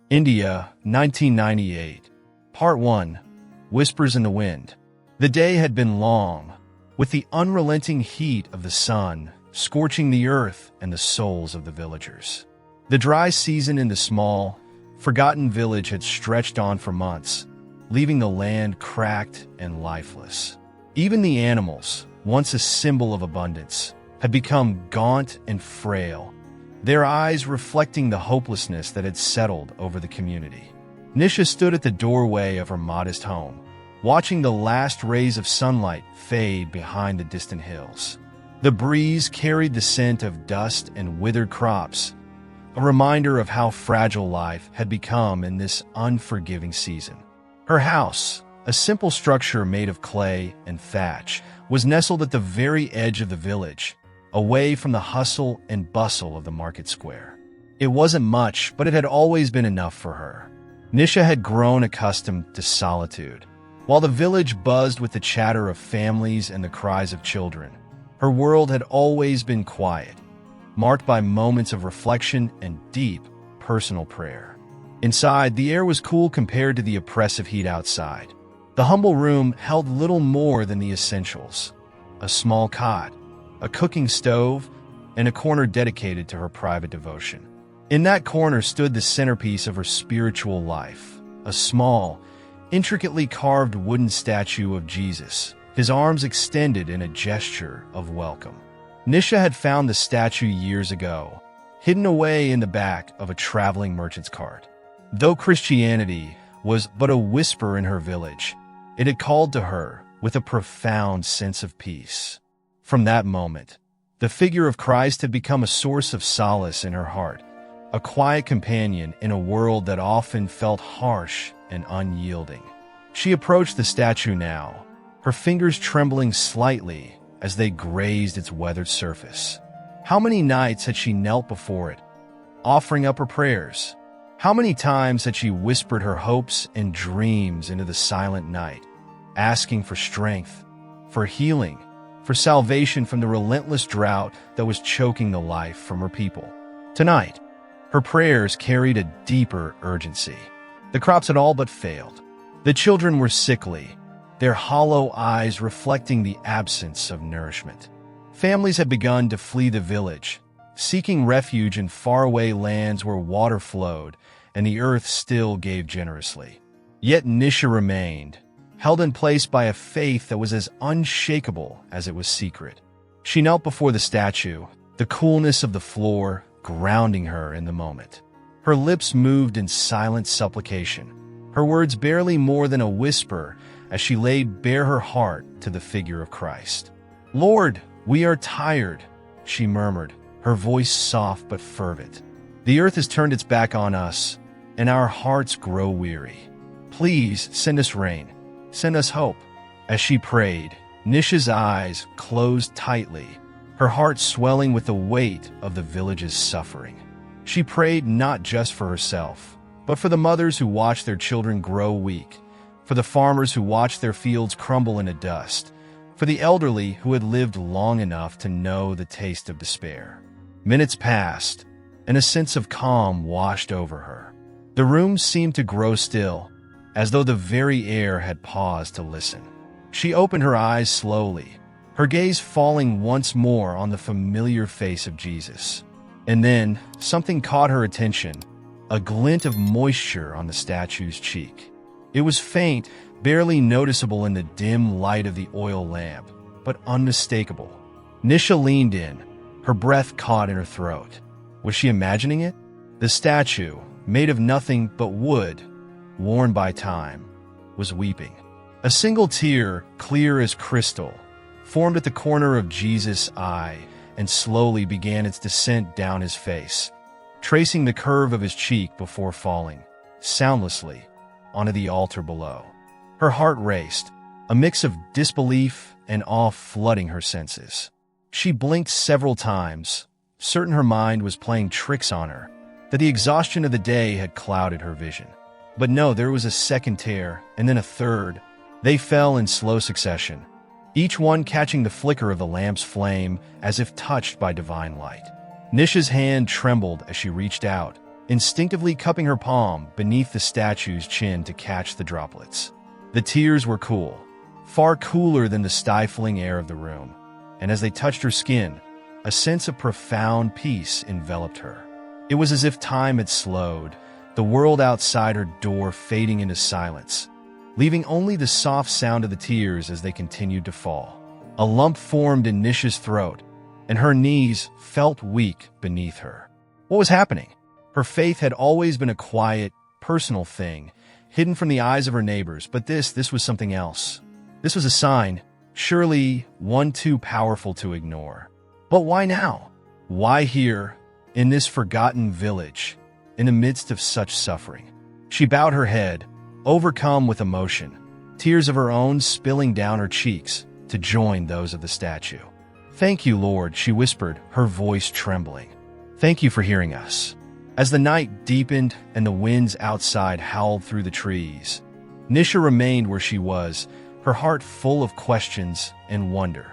India, 1998. Part 1. Whispers in the Wind. The day had been long, with the unrelenting heat of the sun scorching the earth and the souls of the villagers. The dry season in the small, forgotten village had stretched on for months, leaving the land cracked and lifeless. Even the animals, once a symbol of abundance, had become gaunt and frail, their eyes reflecting the hopelessness that had settled over the community. Nisha stood at the doorway of her modest home, watching the last rays of sunlight fade behind the distant hills. The breeze carried the scent of dust and withered crops, a reminder of how fragile life had become in this unforgiving season. Her house, a simple structure made of clay and thatch, was nestled at the very edge of the village, away from the hustle and bustle of the market square. It wasn't much, but it had always been enough for her. Nisha had grown accustomed to solitude. While the village buzzed with the chatter of families and the cries of children, her world had always been quiet, marked by moments of reflection and deep, personal prayer. Inside, the air was cool compared to the oppressive heat outside. The humble room held little more than the essentials: a small cot, a cooking stove, and a corner dedicated to her private devotion. In that corner stood the centerpiece of her spiritual life, a small, intricately carved wooden statue of Jesus, his arms extended in a gesture of welcome. Nisha had found the statue years ago, hidden away in the back of a traveling merchant's cart. Though Christianity was but a whisper in her village, it had called to her with a profound sense of peace. From that moment, the figure of Christ had become a source of solace in her heart, a quiet companion in a world that often felt harsh and unyielding. She approached the statue now, her fingers trembling slightly as they grazed its weathered surface. How many nights had she knelt before it, offering up her prayers? How many times had she whispered her hopes and dreams into the silent night, asking for strength, for healing, for salvation from the relentless drought that was choking the life from her people? Tonight, her prayers carried a deeper urgency. The crops had all but failed. The children were sickly, their hollow eyes reflecting the absence of nourishment. Families had begun to flee the village, seeking refuge in faraway lands where water flowed and the earth still gave generously. Yet Nisha remained, held in place by a faith that was as unshakable as it was secret. She knelt before the statue, the coolness of the floor grounding her in the moment. Her lips moved in silent supplication, her words barely more than a whisper as she laid bare her heart to the figure of Christ. "Lord, we are tired," she murmured, her voice soft but fervent. "The earth has turned its back on us, and our hearts grow weary. Please send us rain. Send us hope." As she prayed, Nisha's eyes closed tightly, her heart swelling with the weight of the village's suffering. She prayed not just for herself, but for the mothers who watched their children grow weak, for the farmers who watched their fields crumble into dust, for the elderly who had lived long enough to know the taste of despair. Minutes passed, and a sense of calm washed over her. The room seemed to grow still, as though the very air had paused to listen. She opened her eyes slowly, her gaze falling once more on the familiar face of Jesus. And then something caught her attention, a glint of moisture on the statue's cheek. It was faint, barely noticeable in the dim light of the oil lamp, but unmistakable. Nisha leaned in, her breath caught in her throat. Was she imagining it? The statue, made of nothing but wood, worn by time, was weeping. A single tear, clear as crystal, formed at the corner of Jesus' eye and slowly began its descent down his face, tracing the curve of his cheek before falling, soundlessly, onto the altar below. Her heart raced, a mix of disbelief and awe flooding her senses. She blinked several times, certain her mind was playing tricks on her, that the exhaustion of the day had clouded her vision. But no, there was a second tear, and then a third. They fell in slow succession, each one catching the flicker of the lamp's flame as if touched by divine light. Nisha's hand trembled as she reached out, instinctively cupping her palm beneath the statue's chin to catch the droplets. The tears were cool, far cooler than the stifling air of the room, and as they touched her skin, a sense of profound peace enveloped her. It was as if time had slowed, the world outside her door fading into silence, leaving only the soft sound of the tears as they continued to fall. A lump formed in Nisha's throat, and her knees felt weak beneath her. What was happening? Her faith had always been a quiet, personal thing, hidden from the eyes of her neighbors, but this was something else. This was a sign, surely one too powerful to ignore. But why now? Why here, in this forgotten village, in the midst of such suffering? She bowed her head, overcome with emotion, tears of her own spilling down her cheeks to join those of the statue. "Thank you, Lord," she whispered, her voice trembling. "Thank you for hearing us." As the night deepened and the winds outside howled through the trees, Nisha remained where she was, her heart full of questions and wonder.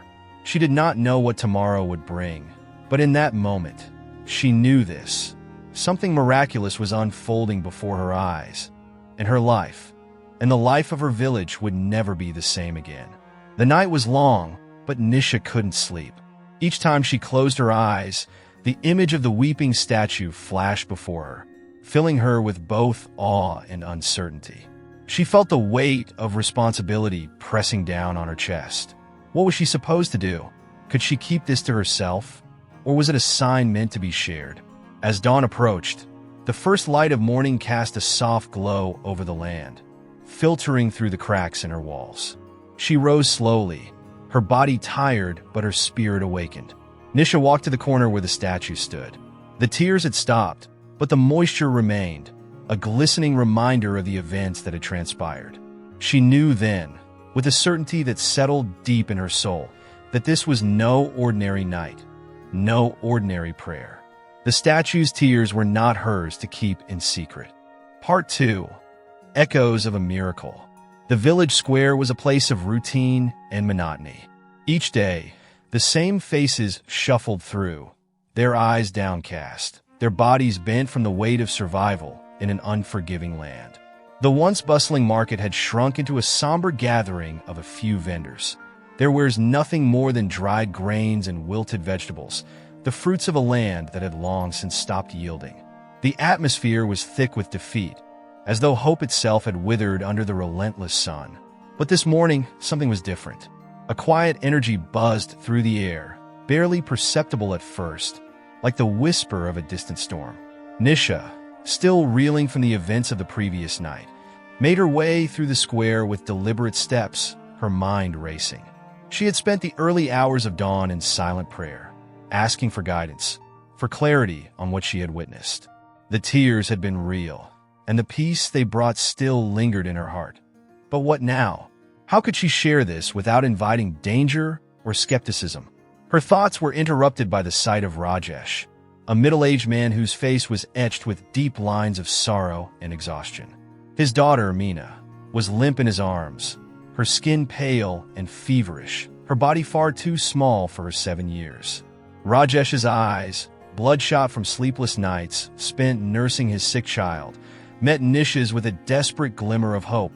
She did not know what tomorrow would bring, but in that moment, she knew this. Something miraculous was unfolding before her eyes, and her life, and the life of her village would never be the same again. The night was long, but Nisha couldn't sleep. Each time she closed her eyes, the image of the weeping statue flashed before her, filling her with both awe and uncertainty. She felt the weight of responsibility pressing down on her chest. What was she supposed to do? Could she keep this to herself? Or was it a sign meant to be shared? As dawn approached, the first light of morning cast a soft glow over the land, filtering through the cracks in her walls. She rose slowly, her body tired but her spirit awakened. Nisha walked to the corner where the statue stood. The tears had stopped, but the moisture remained, a glistening reminder of the events that had transpired. She knew then, with a certainty that settled deep in her soul, that this was no ordinary night, no ordinary prayer. The statue's tears were not hers to keep in secret. Part 2. Echoes of a Miracle. The village square was a place of routine and monotony. Each day, the same faces shuffled through, their eyes downcast, their bodies bent from the weight of survival in an unforgiving land. The once bustling market had shrunk into a somber gathering of a few vendors. There was nothing more than dried grains and wilted vegetables, the fruits of a land that had long since stopped yielding. The atmosphere was thick with defeat, as though hope itself had withered under the relentless sun. But this morning, something was different. A quiet energy buzzed through the air, barely perceptible at first, like the whisper of a distant storm. Nisha, still reeling from the events of the previous night, made her way through the square with deliberate steps, her mind racing. She had spent the early hours of dawn in silent prayer, asking for guidance, for clarity on what she had witnessed. The tears had been real, and the peace they brought still lingered in her heart. But what now? How could she share this without inviting danger or skepticism? Her thoughts were interrupted by the sight of Rajesh, a middle-aged man whose face was etched with deep lines of sorrow and exhaustion. His daughter, Meena, was limp in his arms, her skin pale and feverish, her body far too small for her 7 years. Rajesh's eyes, bloodshot from sleepless nights spent nursing his sick child, met Nisha's with a desperate glimmer of hope,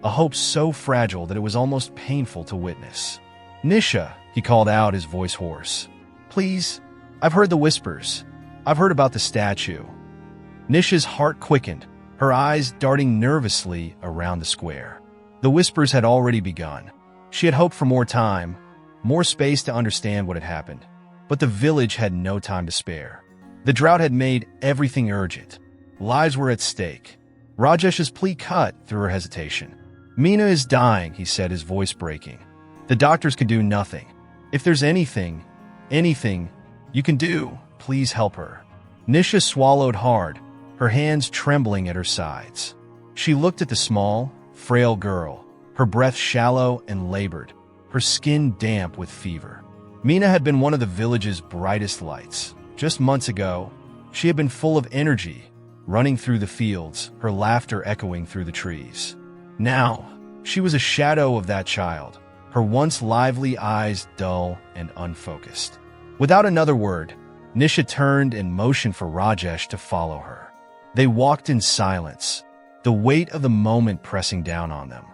a hope so fragile that it was almost painful to witness. "Nisha," he called out, his voice hoarse. "Please, I've heard the whispers. I've heard about the statue." Nisha's heart quickened, her eyes darting nervously around the square. The whispers had already begun. She had hoped for more time, more space to understand what had happened. But the village had no time to spare. The drought had made everything urgent. Lives were at stake. Rajesh's plea cut through her hesitation. "Meena is dying," he said, his voice breaking. "The doctors can do nothing. If there's anything you can do, please help her." Nisha swallowed hard, her hands trembling at her sides. She looked at the small, frail girl, her breath shallow and labored, her skin damp with fever. Meena had been one of the village's brightest lights. Just months ago, she had been full of energy, running through the fields, her laughter echoing through the trees. Now, she was a shadow of that child, her once lively eyes dull and unfocused. Without another word, Nisha turned and motioned for Rajesh to follow her. They walked in silence, the weight of the moment pressing down on them.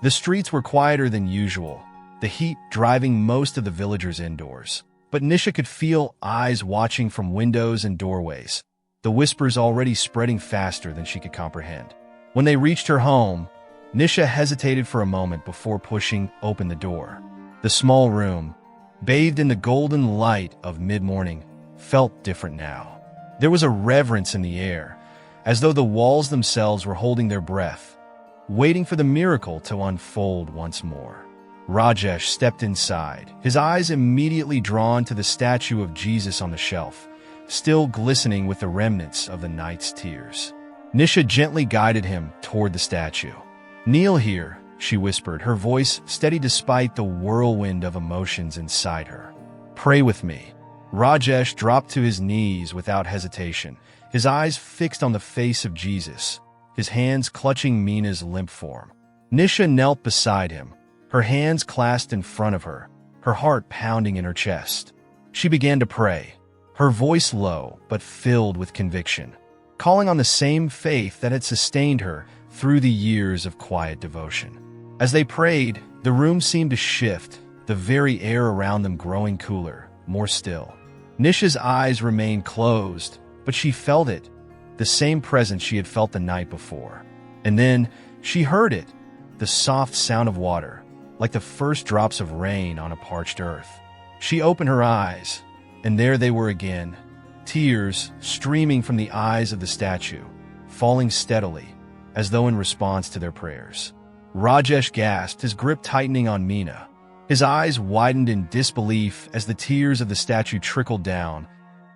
The streets were quieter than usual, the heat driving most of the villagers indoors. But Nisha could feel eyes watching from windows and doorways, the whispers already spreading faster than she could comprehend. When they reached her home, Nisha hesitated for a moment before pushing open the door. The small room, bathed in the golden light of mid-morning, felt different now. There was a reverence in the air, as though the walls themselves were holding their breath, waiting for the miracle to unfold once more. Rajesh stepped inside, his eyes immediately drawn to the statue of Jesus on the shelf, still glistening with the remnants of the night's tears. Nisha gently guided him toward the statue. "Kneel here," she whispered, her voice steady despite the whirlwind of emotions inside her. "Pray with me." Rajesh dropped to his knees without hesitation, his eyes fixed on the face of Jesus, his hands clutching Mina's limp form. Nisha knelt beside him, her hands clasped in front of her, her heart pounding in her chest. She began to pray, her voice low but filled with conviction, calling on the same faith that had sustained her through the years of quiet devotion. As they prayed, the room seemed to shift, the very air around them growing cooler, more still. Nisha's eyes remained closed, but she felt it, the same presence she had felt the night before. And then she heard it, the soft sound of water, like the first drops of rain on a parched earth. She opened her eyes, and there they were again, tears streaming from the eyes of the statue, falling steadily, as though in response to their prayers. Rajesh gasped, his grip tightening on Mina. His eyes widened in disbelief as the tears of the statue trickled down,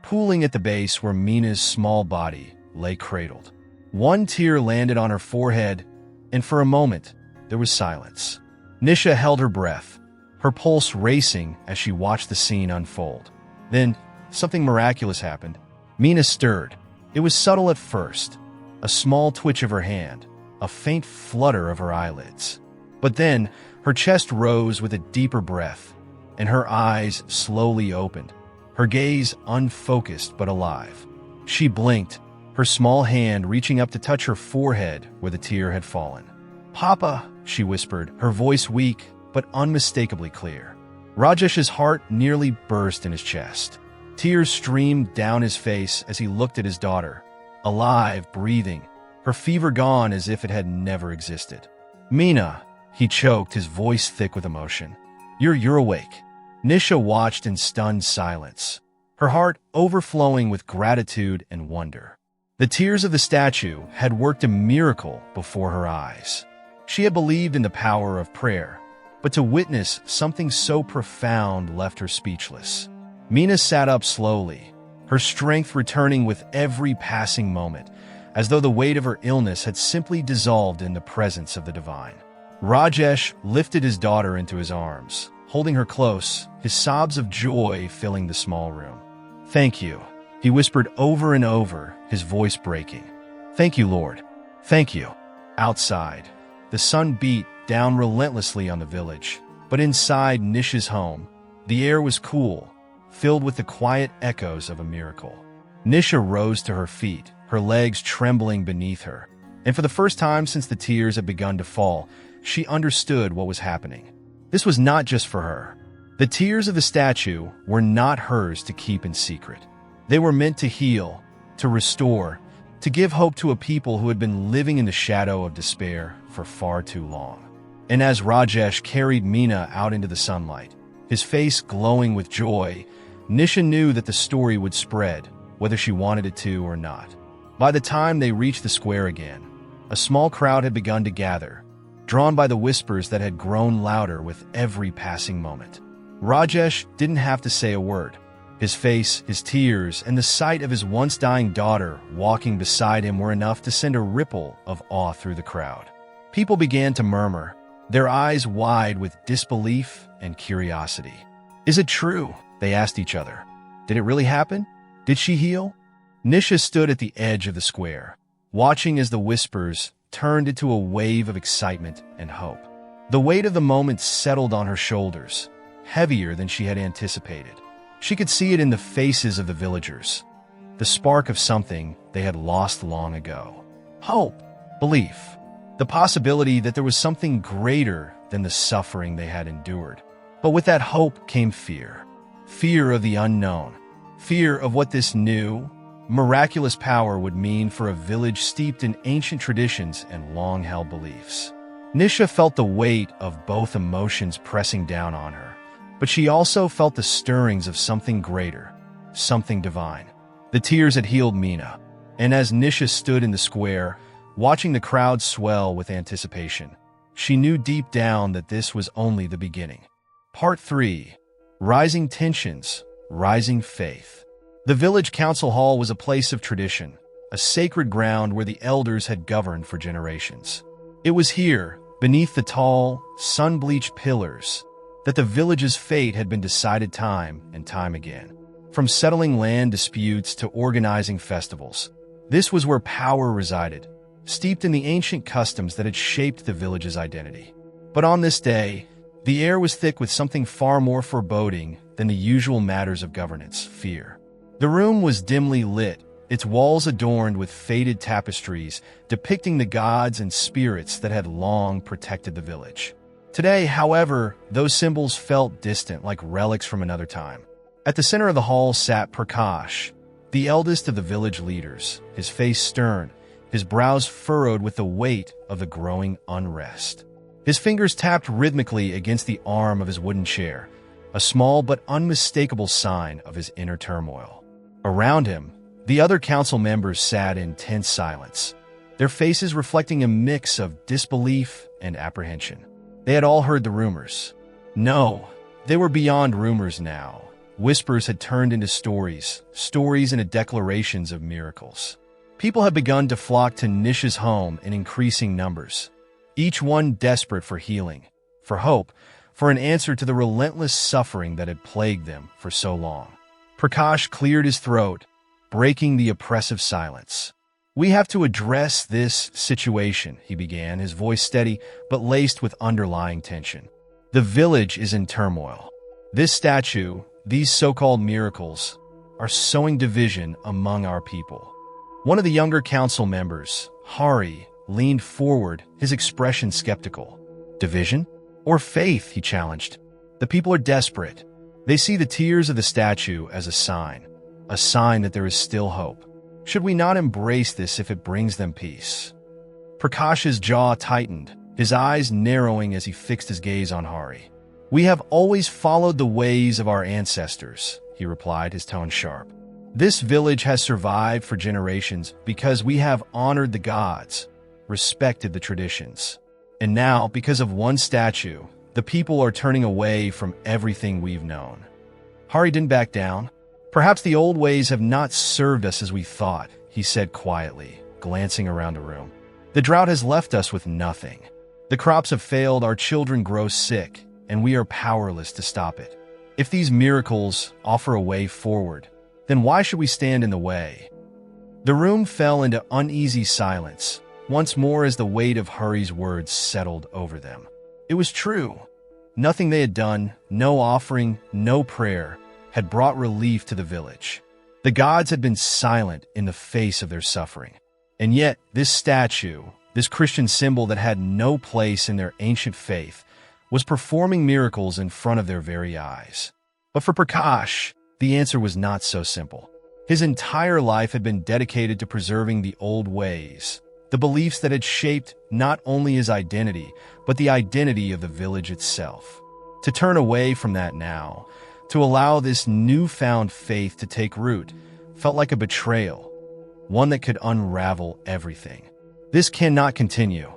pooling at the base where Mina's small body lay cradled. One tear landed on her forehead, and for a moment, there was silence. Nisha held her breath, her pulse racing as she watched the scene unfold. Then, something miraculous happened. Mina stirred. It was subtle at first, a small twitch of her hand, a faint flutter of her eyelids. But then, her chest rose with a deeper breath, and her eyes slowly opened, her gaze unfocused but alive. She blinked, her small hand reaching up to touch her forehead where the tear had fallen. "Papa," she whispered, her voice weak but unmistakably clear. Rajesh's heart nearly burst in his chest. Tears streamed down his face as he looked at his daughter, alive, breathing, her fever gone as if it had never existed. "Mina," he choked, his voice thick with emotion. You're awake." Nisha watched in stunned silence, her heart overflowing with gratitude and wonder. The tears of the statue had worked a miracle before her eyes. She had believed in the power of prayer, but to witness something so profound left her speechless. Mina sat up slowly, her strength returning with every passing moment, as though the weight of her illness had simply dissolved in the presence of the divine. Rajesh lifted his daughter into his arms, holding her close, his sobs of joy filling the small room. "Thank you," he whispered over and over, his voice breaking. "Thank you, Lord. Thank you." Outside, the sun beat down relentlessly on the village, but inside Nisha's home, the air was cool, filled with the quiet echoes of a miracle. Nisha rose to her feet, her legs trembling beneath her, and for the first time since the tears had begun to fall, she understood what was happening. This was not just for her. The tears of the statue were not hers to keep in secret. They were meant to heal, to restore, to give hope to a people who had been living in the shadow of despair for far too long. And as Rajesh carried Mina out into the sunlight, his face glowing with joy, Nisha knew that the story would spread, whether she wanted it to or not. By the time they reached the square again, a small crowd had begun to gather, drawn by the whispers that had grown louder with every passing moment. Rajesh didn't have to say a word. His face, his tears, and the sight of his once-dying daughter walking beside him were enough to send a ripple of awe through the crowd. People began to murmur, their eyes wide with disbelief and curiosity. "Is it true?" they asked each other. "Did it really happen? Did she heal?" Nisha stood at the edge of the square, watching as the whispers turned into a wave of excitement and hope. The weight of the moment settled on her shoulders, heavier than she had anticipated. She could see it in the faces of the villagers. the spark of something they had lost long ago. Hope, belief, the possibility that there was something greater than the suffering they had endured. But with that hope came fear. Fear of the unknown. Fear of what this new, miraculous power would mean for a village steeped in ancient traditions and long-held beliefs. Nisha felt the weight of both emotions pressing down on her, but she also felt the stirrings of something greater, something divine. The tears had healed Mina, and as Nisha stood in the square, watching the crowd swell with anticipation, she knew deep down that this was only the beginning. Part 3. Rising Tensions, Rising Faith. The village council hall was a place of tradition, a sacred ground where the elders had governed for generations. It was here, beneath the tall, sun-bleached pillars, that the village's fate had been decided time and time again. From settling land disputes to organizing festivals, this was where power resided, steeped in the ancient customs that had shaped the village's identity. But on this day, the air was thick with something far more foreboding than the usual matters of governance: fear. The room was dimly lit, its walls adorned with faded tapestries depicting the gods and spirits that had long protected the village. Today, however, those symbols felt distant, like relics from another time. At the center of the hall sat Prakash, the eldest of the village leaders, his face stern, his brows furrowed with the weight of the growing unrest. His fingers tapped rhythmically against the arm of his wooden chair, a small but unmistakable sign of his inner turmoil. Around him, the other council members sat in tense silence, their faces reflecting a mix of disbelief and apprehension. They had all heard the rumors. No, they were beyond rumors now. Whispers had turned into stories into declarations of miracles. People had begun to flock to Nisha's home in increasing numbers, each one desperate for healing, for hope, for an answer to the relentless suffering that had plagued them for so long. Prakash cleared his throat, breaking the oppressive silence. "We have to address this situation," he began, his voice steady but laced with underlying tension. "The village is in turmoil. This statue, these so-called miracles, are sowing division among our people." One of the younger council members, Hari, leaned forward, his expression skeptical. "Division? Or faith?" he challenged. "The people are desperate. They see the tears of the statue as a sign that there is still hope. Should we not embrace this if it brings them peace?" Prakash's jaw tightened, his eyes narrowing as he fixed his gaze on Hari. "We have always followed the ways of our ancestors," he replied, his tone sharp. "This village has survived for generations because we have honored the gods, respected the traditions. And now, because of one statue, the people are turning away from everything we've known." Hari didn't back down. "Perhaps the old ways have not served us as we thought," he said quietly, glancing around the room. "The drought has left us with nothing. The crops have failed, our children grow sick, and we are powerless to stop it. If these miracles offer a way forward, then why should we stand in the way?" The room fell into uneasy silence, once more as the weight of Hari's words settled over them. It was true. Nothing they had done, no offering, no prayer, had brought relief to the village. The gods had been silent in the face of their suffering. And yet, this statue, this Christian symbol that had no place in their ancient faith, was performing miracles in front of their very eyes. But for Prakash, the answer was not so simple. His entire life had been dedicated to preserving the old ways, the beliefs that had shaped not only his identity, but the identity of the village itself. To turn away from that now, to allow this newfound faith to take root, felt like a betrayal, one that could unravel everything. "This cannot continue,"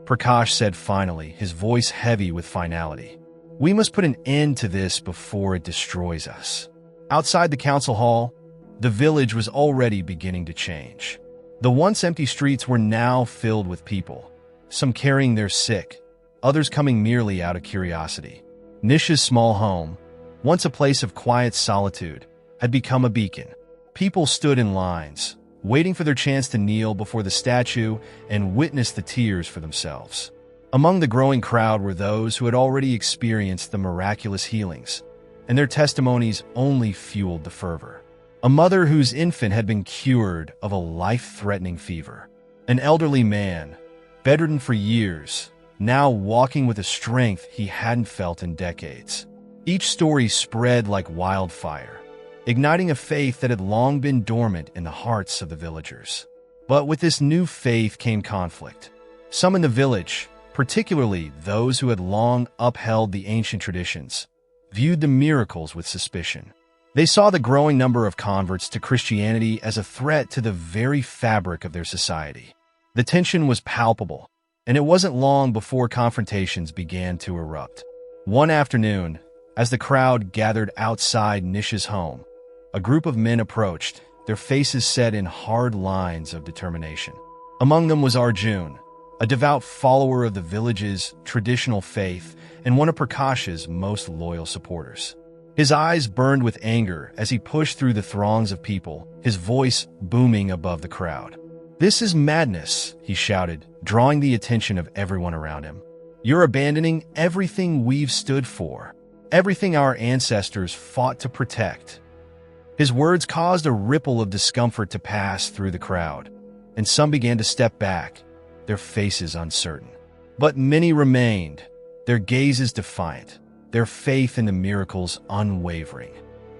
Prakash said finally, his voice heavy with finality. "We must put an end to this before it destroys us." Outside the council hall, the village was already beginning to change. The once empty streets were now filled with people, some carrying their sick, others coming merely out of curiosity. Nisha's small home, once a place of quiet solitude, had become a beacon. People stood in lines, waiting for their chance to kneel before the statue and witness the tears for themselves. Among the growing crowd were those who had already experienced the miraculous healings, and their testimonies only fueled the fervor. A mother whose infant had been cured of a life-threatening fever. An elderly man, bedridden for years, now walking with a strength he hadn't felt in decades. Each story spread like wildfire, igniting a faith that had long been dormant in the hearts of the villagers. But with this new faith came conflict. Some in the village, particularly those who had long upheld the ancient traditions, viewed the miracles with suspicion. They saw the growing number of converts to Christianity as a threat to the very fabric of their society. The tension was palpable, and it wasn't long before confrontations began to erupt. One afternoon, as the crowd gathered outside Nisha's home, a group of men approached, their faces set in hard lines of determination. Among them was Arjun, a devout follower of the village's traditional faith and one of Prakash's most loyal supporters. His eyes burned with anger as he pushed through the throngs of people, his voice booming above the crowd. "This is madness," he shouted, drawing the attention of everyone around him. "You're abandoning everything we've stood for, everything our ancestors fought to protect." His words caused a ripple of discomfort to pass through the crowd, and some began to step back, their faces uncertain. But many remained, their gazes defiant, their faith in the miracles unwavering.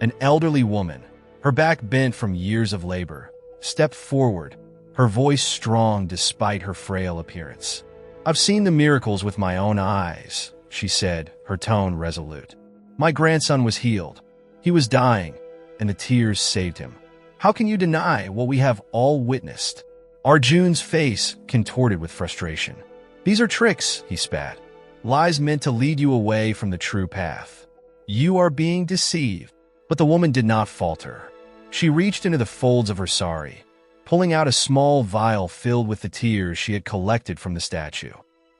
An elderly woman, her back bent from years of labor, stepped forward, her voice strong despite her frail appearance. "I've seen the miracles with my own eyes," she said, her tone resolute. "My grandson was healed. He was dying, and the tears saved him. How can you deny what we have all witnessed?" Arjun's face contorted with frustration. "These are tricks," he spat. "Lies meant to lead you away from the true path. You are being deceived." But the woman did not falter. She reached into the folds of her sari, pulling out a small vial filled with the tears she had collected from the statue.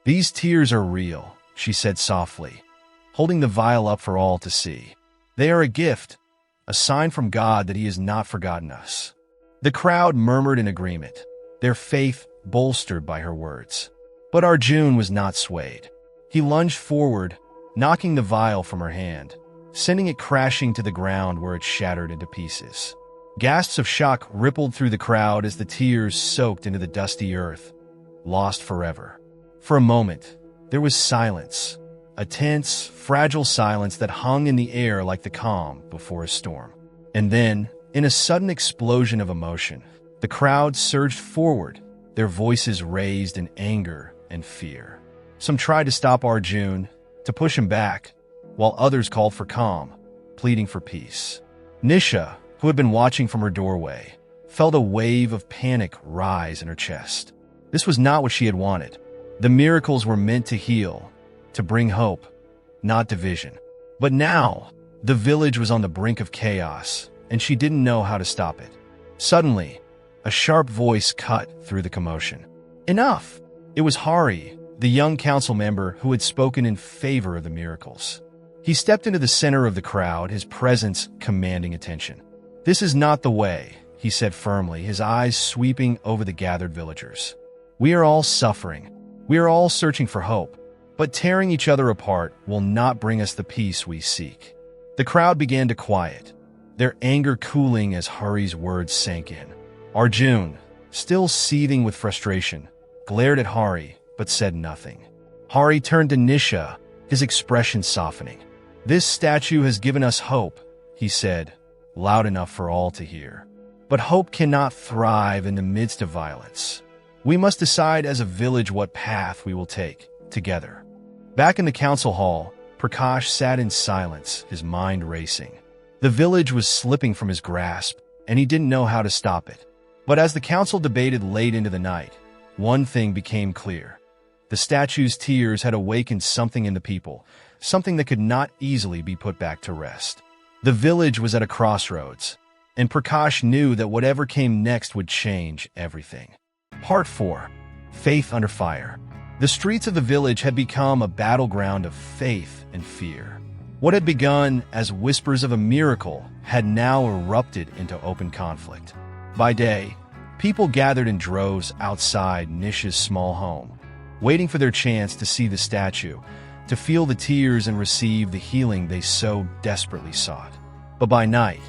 "These tears are real," she said softly, holding the vial up for all to see. "They are a gift, a sign from God that He has not forgotten us." The crowd murmured in agreement, their faith bolstered by her words. But Arjun was not swayed. He lunged forward, knocking the vial from her hand, sending it crashing to the ground where it shattered into pieces. Gasps of shock rippled through the crowd as the tears soaked into the dusty earth, lost forever. For a moment, there was silence, a tense, fragile silence that hung in the air like the calm before a storm. And then, in a sudden explosion of emotion, the crowd surged forward, their voices raised in anger and fear. Some tried to stop Arjun, to push him back, while others called for calm, pleading for peace. Nisha, who had been watching from her doorway, felt a wave of panic rise in her chest. This was not what she had wanted. The miracles were meant to heal, to bring hope, not division. But now, the village was on the brink of chaos, and she didn't know how to stop it. Suddenly, a sharp voice cut through the commotion. "Enough!" It was Hari, the young council member who had spoken in favor of the miracles. He stepped into the center of the crowd, his presence commanding attention. "This is not the way," he said firmly, his eyes sweeping over the gathered villagers. "We are all suffering. We are all searching for hope. But tearing each other apart will not bring us the peace we seek." The crowd began to quiet, their anger cooling as Hari's words sank in. Arjun, still seething with frustration, glared at Hari, but said nothing. Hari turned to Nisha, his expression softening. "This statue has given us hope," he said, loud enough for all to hear. "But hope cannot thrive in the midst of violence. We must decide as a village what path we will take, together." Back in the council hall, Prakash sat in silence, his mind racing. The village was slipping from his grasp, and he didn't know how to stop it. But as the council debated late into the night, one thing became clear. The statue's tears had awakened something in the people, something that could not easily be put back to rest. The village was at a crossroads, and Prakash knew that whatever came next would change everything. Part 4. Faith Under Fire. The streets of the village had become a battleground of faith and fear. What had begun as whispers of a miracle had now erupted into open conflict. By day, people gathered in droves outside Nisha's small home, waiting for their chance to see the statue, to feel the tears and receive the healing they so desperately sought. But by night,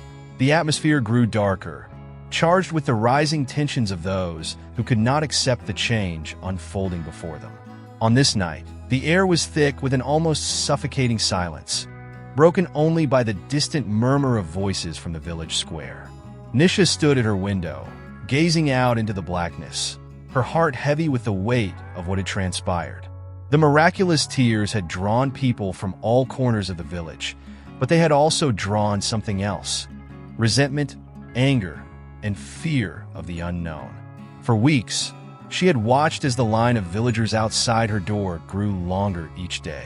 The atmosphere grew darker, charged with the rising tensions of those who could not accept the change unfolding before them. On this night, the air was thick with an almost suffocating silence, broken only by the distant murmur of voices from the village square. Nisha stood at her window, gazing out into the blackness, her heart heavy with the weight of what had transpired. The miraculous tears had drawn people from all corners of the village, but they had also drawn something else: resentment, anger, and fear of the unknown. For weeks, she had watched as the line of villagers outside her door grew longer each day.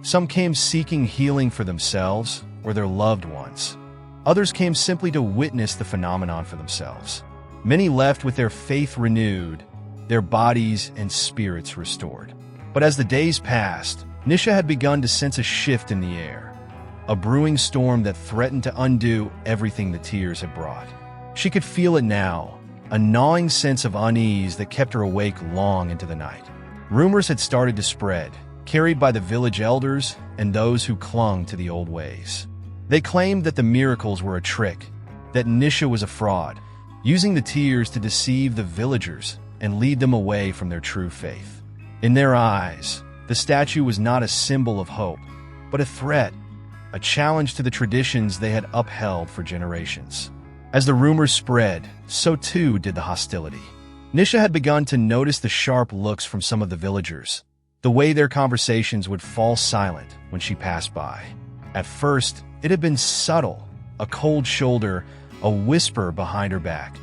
Some came seeking healing for themselves or their loved ones. Others came simply to witness the phenomenon for themselves. Many left with their faith renewed, their bodies and spirits restored. But as the days passed, Nisha had begun to sense a shift in the air, a brewing storm that threatened to undo everything the tears had brought. She could feel it now, a gnawing sense of unease that kept her awake long into the night. Rumors had started to spread, carried by the village elders and those who clung to the old ways. They claimed that the miracles were a trick, that Nisha was a fraud, using the tears to deceive the villagers and lead them away from their true faith. In their eyes, the statue was not a symbol of hope, but a threat, a challenge to the traditions they had upheld for generations. As the rumors spread, so too did the hostility. Nisha had begun to notice the sharp looks from some of the villagers, the way their conversations would fall silent when she passed by. At first, it had been subtle, a cold shoulder, a whisper behind her back.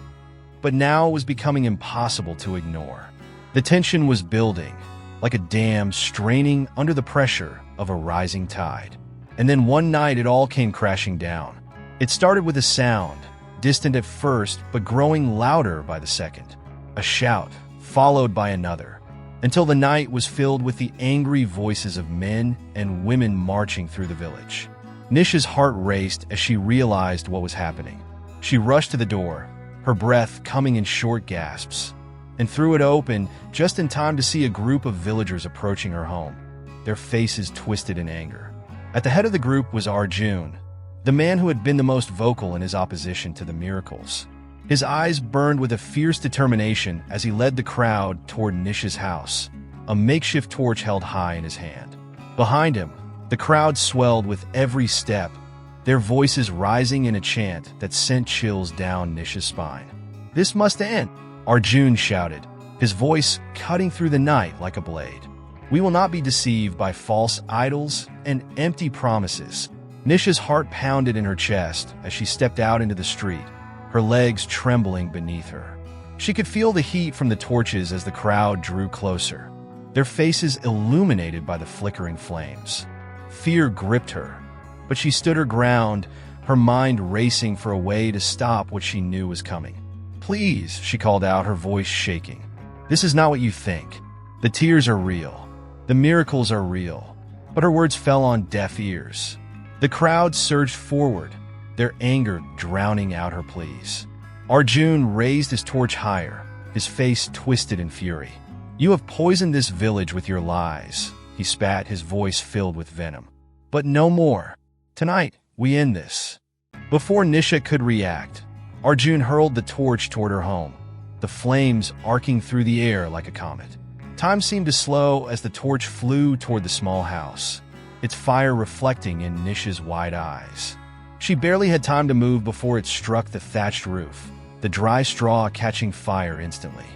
But now it was becoming impossible to ignore. The tension was building, like a dam straining under the pressure of a rising tide. And then one night it all came crashing down. It started with a sound, distant at first but growing louder by the second. A shout, followed by another, until the night was filled with the angry voices of men and women marching through the village. Nisha's heart raced as she realized what was happening. She rushed to the door, her breath coming in short gasps, and threw it open just in time to see a group of villagers approaching her home, their faces twisted in anger. At the head of the group was Arjun, the man who had been the most vocal in his opposition to the miracles. His eyes burned with a fierce determination as he led the crowd toward Nisha's house, a makeshift torch held high in his hand. Behind him, the crowd swelled with every step, their voices rising in a chant that sent chills down Nisha's spine. "This must end," Arjun shouted, his voice cutting through the night like a blade. "We will not be deceived by false idols and empty promises." Nisha's heart pounded in her chest as she stepped out into the street, her legs trembling beneath her. She could feel the heat from the torches as the crowd drew closer, their faces illuminated by the flickering flames. Fear gripped her, but she stood her ground, her mind racing for a way to stop what she knew was coming. "Please," she called out, her voice shaking. "This is not what you think. The tears are real. The miracles are real." But her words fell on deaf ears. The crowd surged forward, their anger drowning out her pleas. Arjun raised his torch higher, his face twisted in fury. "You have poisoned this village with your lies," he spat, his voice filled with venom. "But no more. Tonight, we end this." Before Nisha could react, Arjun hurled the torch toward her home, the flames arcing through the air like a comet. Time seemed to slow as the torch flew toward the small house, its fire reflecting in Nisha's wide eyes. She barely had time to move before it struck the thatched roof, the dry straw catching fire instantly.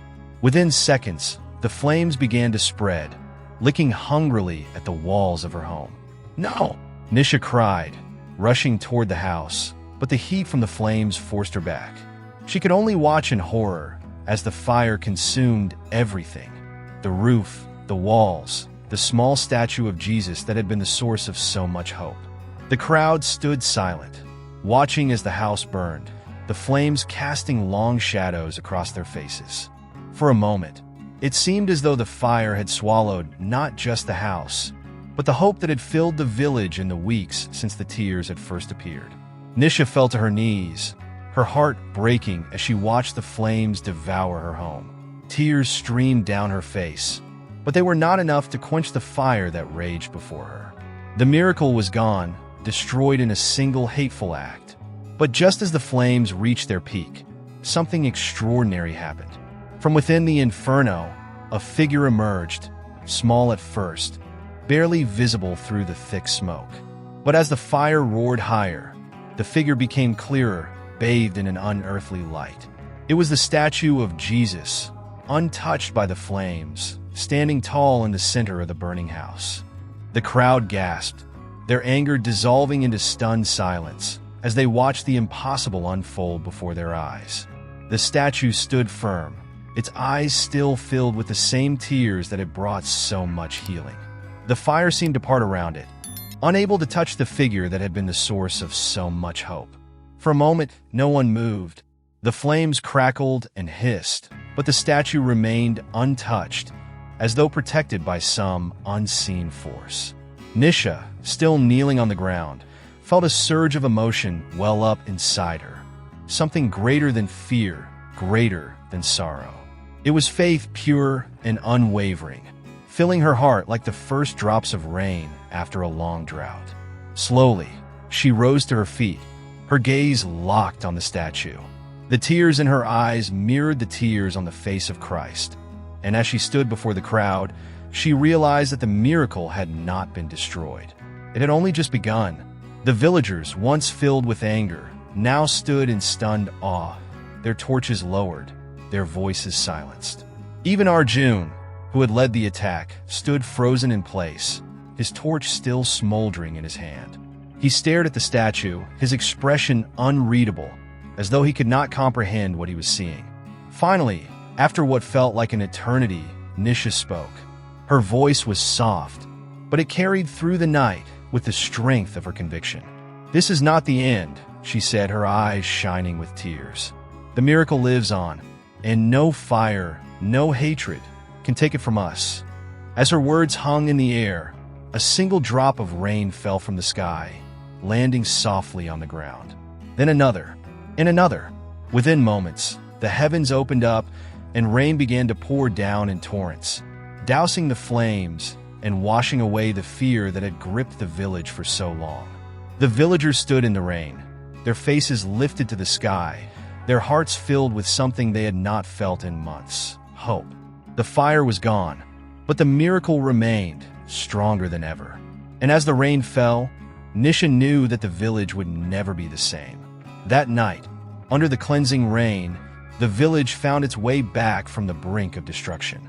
Within seconds, the flames began to spread, licking hungrily at the walls of her home. "No!" Nisha cried, rushing toward the house, but the heat from the flames forced her back. She could only watch in horror as the fire consumed everything: the roof, the walls, the small statue of Jesus that had been the source of so much hope. The crowd stood silent, watching as the house burned, the flames casting long shadows across their faces. For a moment, it seemed as though the fire had swallowed not just the house, but the hope that had filled the village in the weeks since the tears had first appeared. Nisha fell to her knees, her heart breaking as she watched the flames devour her home. Tears streamed down her face, but they were not enough to quench the fire that raged before her. The miracle was gone, destroyed in a single hateful act, But just as the flames reached their peak, something extraordinary happened. From within the inferno, a figure emerged, small at first, barely visible through the thick smoke. But as the fire roared higher, the figure became clearer, bathed in an unearthly light. It was the statue of Jesus, untouched by the flames, standing tall in the center of the burning house. The crowd gasped, their anger dissolving into stunned silence as they watched the impossible unfold before their eyes. The statue stood firm, its eyes still filled with the same tears that had brought so much healing. The fire seemed to part around it, unable to touch the figure that had been the source of so much hope. For a moment, no one moved. The flames crackled and hissed, but the statue remained untouched, as though protected by some unseen force. Nisha, still kneeling on the ground, felt a surge of emotion well up inside her. Something greater than fear, greater than sorrow. It was faith, pure and unwavering, filling her heart like the first drops of rain after a long drought. Slowly, she rose to her feet, her gaze locked on the statue. The tears in her eyes mirrored the tears on the face of Christ, and as she stood before the crowd, she realized that the miracle had not been destroyed. It had only just begun. The villagers, once filled with anger, now stood in stunned awe, their torches lowered, their voices silenced. Even Arjun, who had led the attack, stood frozen in place, his torch still smoldering in his hand. He stared at the statue, his expression unreadable, as though he could not comprehend what he was seeing. Finally, after what felt like an eternity, Nisha spoke. Her voice was soft, but it carried through the night with the strength of her conviction. "This is not the end," she said, her eyes shining with tears. "The miracle lives on, and no fire, no hatred can take it from us." As her words hung in the air, a single drop of rain fell from the sky, landing softly on the ground. Then another, and another. Within moments, the heavens opened up, and rain began to pour down in torrents, dousing the flames and washing away the fear that had gripped the village for so long. The villagers stood in the rain, their faces lifted to the sky, their hearts filled with something they had not felt in months: hope. The fire was gone, but the miracle remained, stronger than ever. And as the rain fell, Nisha knew that the village would never be the same. That night, under the cleansing rain, the village found its way back from the brink of destruction.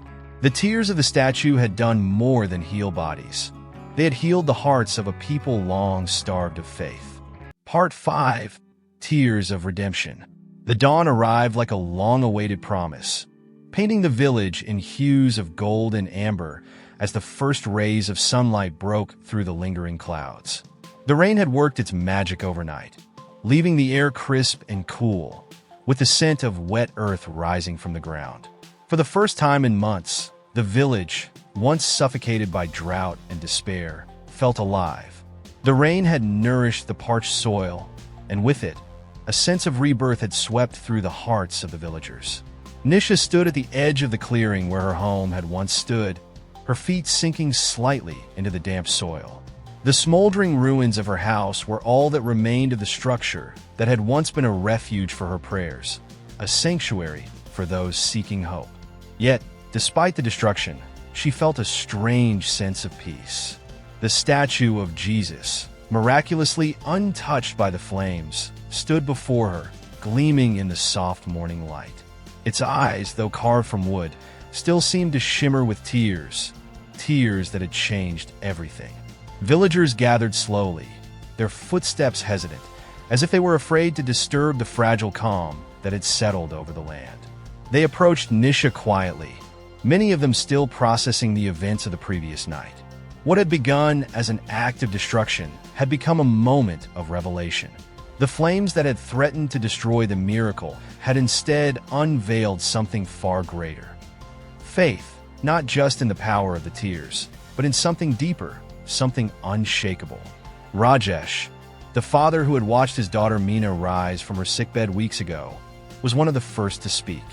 The tears of the statue had done more than heal bodies. They had healed the hearts of a people long starved of faith. Part 5. Tears of Redemption. The dawn arrived like a long-awaited promise, painting the village in hues of gold and amber as the first rays of sunlight broke through the lingering clouds. The rain had worked its magic overnight, leaving the air crisp and cool, with the scent of wet earth rising from the ground. For the first time in months, the village, once suffocated by drought and despair, felt alive. The rain had nourished the parched soil, and with it, a sense of rebirth had swept through the hearts of the villagers. Nisha stood at the edge of the clearing where her home had once stood, her feet sinking slightly into the damp soil. The smoldering ruins of her house were all that remained of the structure that had once been a refuge for her prayers, a sanctuary for those seeking hope. Yet, despite the destruction, she felt a strange sense of peace. The statue of Jesus, miraculously untouched by the flames, stood before her, gleaming in the soft morning light. Its eyes, though carved from wood, still seemed to shimmer with tears, tears that had changed everything. Villagers gathered slowly, their footsteps hesitant, as if they were afraid to disturb the fragile calm that had settled over the land. They approached Nisha quietly, many of them still processing the events of the previous night. What had begun as an act of destruction had become a moment of revelation. The flames that had threatened to destroy the miracle had instead unveiled something far greater. Faith, not just in the power of the tears, but in something deeper, something unshakable. Rajesh, the father who had watched his daughter Meena rise from her sickbed weeks ago, was one of the first to speak.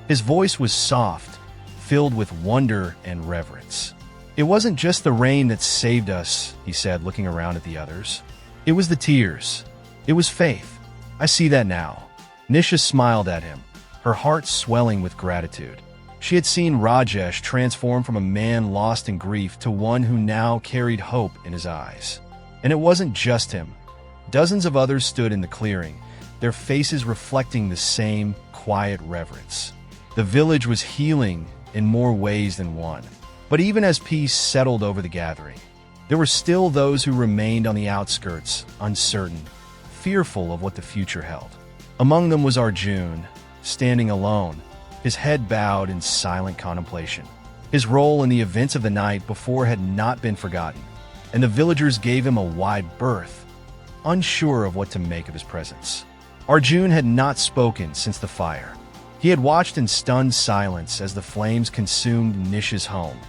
His voice was soft, filled with wonder and reverence. "It wasn't just the rain that saved us," he said, looking around at the others. "It was the tears. It was faith. I see that now. Nisha smiled at him, her heart swelling with gratitude. She had seen Rajesh transform from a man lost in grief to one who now carried hope in his eyes. And it wasn't just him. Dozens of others stood in the clearing, their faces reflecting the same quiet reverence. The village was healing in more ways than one. But even as peace settled over the gathering, there were still those who remained on the outskirts, uncertain, fearful of what the future held. Among them was Arjun, standing alone, his head bowed in silent contemplation. His role in the events of the night before had not been forgotten, and the villagers gave him a wide berth, unsure of what to make of his presence. Arjun had not spoken since the fire. He had watched in stunned silence as the flames consumed Nisha's home,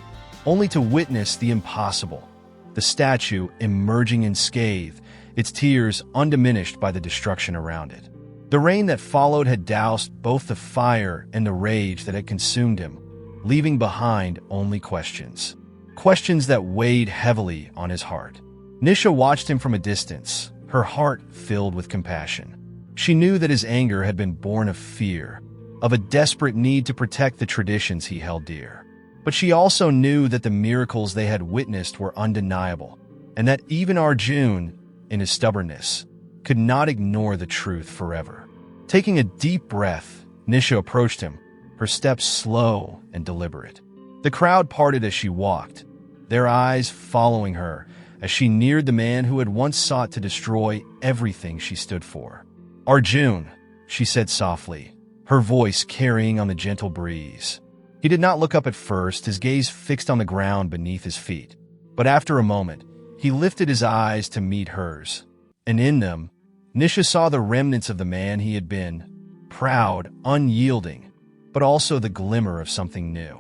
only to witness the impossible, the statue emerging unscathed, its tears undiminished by the destruction around it. The rain that followed had doused both the fire and the rage that had consumed him, leaving behind only questions. Questions that weighed heavily on his heart. Nisha watched him from a distance, her heart filled with compassion. She knew that his anger had been born of fear, of a desperate need to protect the traditions he held dear. But she also knew that the miracles they had witnessed were undeniable, and that even Arjun, in his stubbornness, could not ignore the truth forever. Taking a deep breath, Nisha approached him, her steps slow and deliberate. The crowd parted as she walked, their eyes following her as she neared the man who had once sought to destroy everything she stood for. "Arjun," she said softly, her voice carrying on the gentle breeze. He did not look up at first, his gaze fixed on the ground beneath his feet. But after a moment, he lifted his eyes to meet hers, and in them, Nisha saw the remnants of the man he had been, proud, unyielding, but also the glimmer of something new.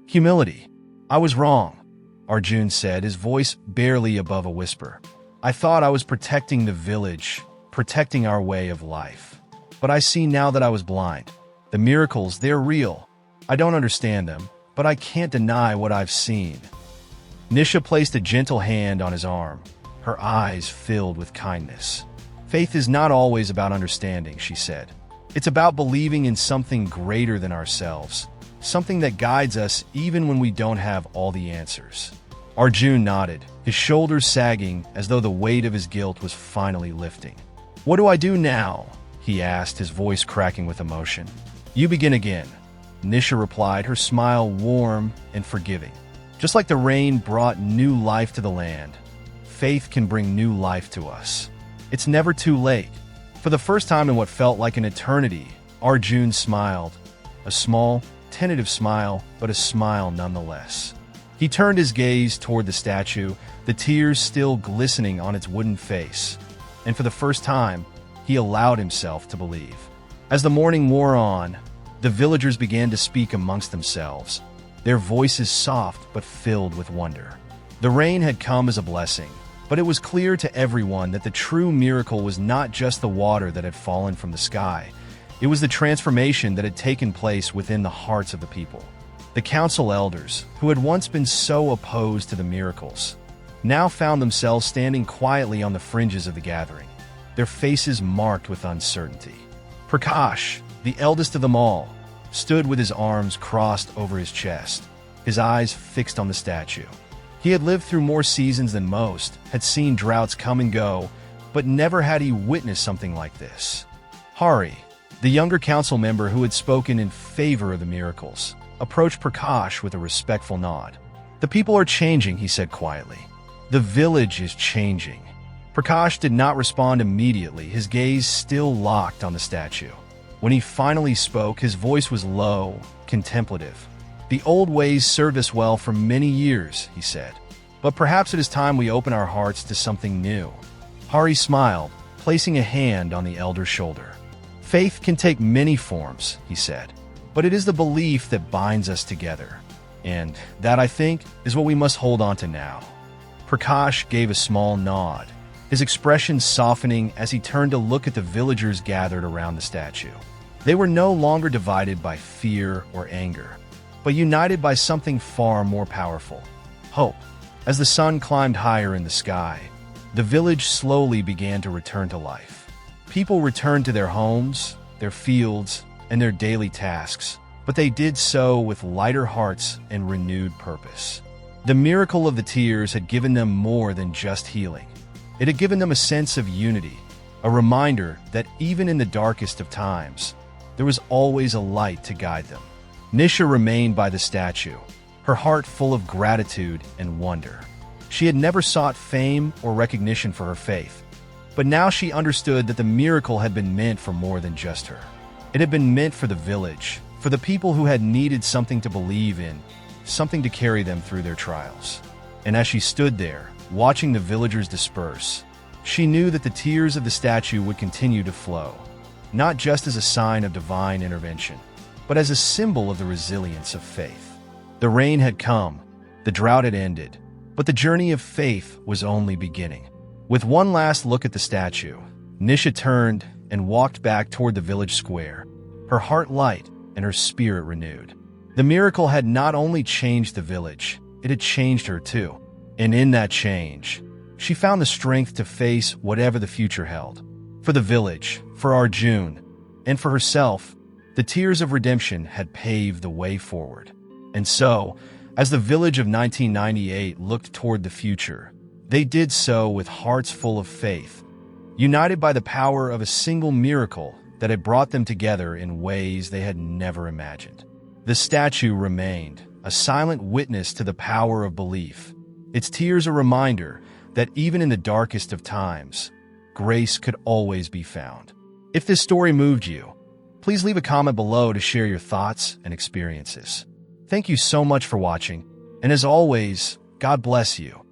"Humility. I was wrong," Arjun said, his voice barely above a whisper. "I thought I was protecting the village, protecting our way of life. But I see now that I was blind. The miracles, they're real. I don't understand them, but I can't deny what I've seen." Nisha placed a gentle hand on his arm, her eyes filled with kindness. "Faith is not always about understanding," she said. "It's about believing in something greater than ourselves, something that guides us even when we don't have all the answers." Arjun nodded, his shoulders sagging as though the weight of his guilt was finally lifting. "What do I do now?" he asked, his voice cracking with emotion. "You begin again," Nisha replied, her smile warm and forgiving. "Just like the rain brought new life to the land, faith can bring new life to us. It's never too late." For the first time in what felt like an eternity, Arjun smiled. A small, tentative smile, but a smile nonetheless. He turned his gaze toward the statue, the tears still glistening on its wooden face. And for the first time, he allowed himself to believe. As the morning wore on, the villagers began to speak amongst themselves, their voices soft but filled with wonder. The rain had come as a blessing, but it was clear to everyone that the true miracle was not just the water that had fallen from the sky. It was the transformation that had taken place within the hearts of the people. The council elders, who had once been so opposed to the miracles, now found themselves standing quietly on the fringes of the gathering, their faces marked with uncertainty. Prakash, the eldest of them all, stood with his arms crossed over his chest, his eyes fixed on the statue. He had lived through more seasons than most, had seen droughts come and go, but never had he witnessed something like this. Hari, the younger council member who had spoken in favor of the miracles, approached Prakash with a respectful nod. "The people are changing," he said quietly. "The village is changing." Prakash did not respond immediately, his gaze still locked on the statue. When he finally spoke, his voice was low, contemplative. "The old ways served us well for many years," he said. "But perhaps it is time we open our hearts to something new." Hari smiled, placing a hand on the elder's shoulder. "Faith can take many forms," he said, "but it is the belief that binds us together. And that, I think, is what we must hold on to now." Prakash gave a small nod, his expression softening as he turned to look at the villagers gathered around the statue. They were no longer divided by fear or anger, but united by something far more powerful: hope. As the sun climbed higher in the sky, the village slowly began to return to life. People returned to their homes, their fields, and their daily tasks, but they did so with lighter hearts and renewed purpose. The miracle of the tears had given them more than just healing. It had given them a sense of unity, a reminder that even in the darkest of times, there was always a light to guide them. Nisha remained by the statue, her heart full of gratitude and wonder. She had never sought fame or recognition for her faith, but now she understood that the miracle had been meant for more than just her. It had been meant for the village, for the people who had needed something to believe in, something to carry them through their trials. And as she stood there, watching the villagers disperse, she knew that the tears of the statue would continue to flow, not just as a sign of divine intervention, but as a symbol of the resilience of faith. The rain had come, the drought had ended, but the journey of faith was only beginning. With one last look at the statue, Nisha turned and walked back toward the village square, her heart light and her spirit renewed. The miracle had not only changed the village, it had changed her too. And in that change, she found the strength to face whatever the future held. For the village, for Arjun, and for herself, the tears of redemption had paved the way forward. And so, as the village of 1998 looked toward the future, they did so with hearts full of faith, united by the power of a single miracle that had brought them together in ways they had never imagined. The statue remained, a silent witness to the power of belief, its tears a reminder that even in the darkest of times, grace could always be found. If this story moved you, please leave a comment below to share your thoughts and experiences. Thank you so much for watching, and as always, God bless you.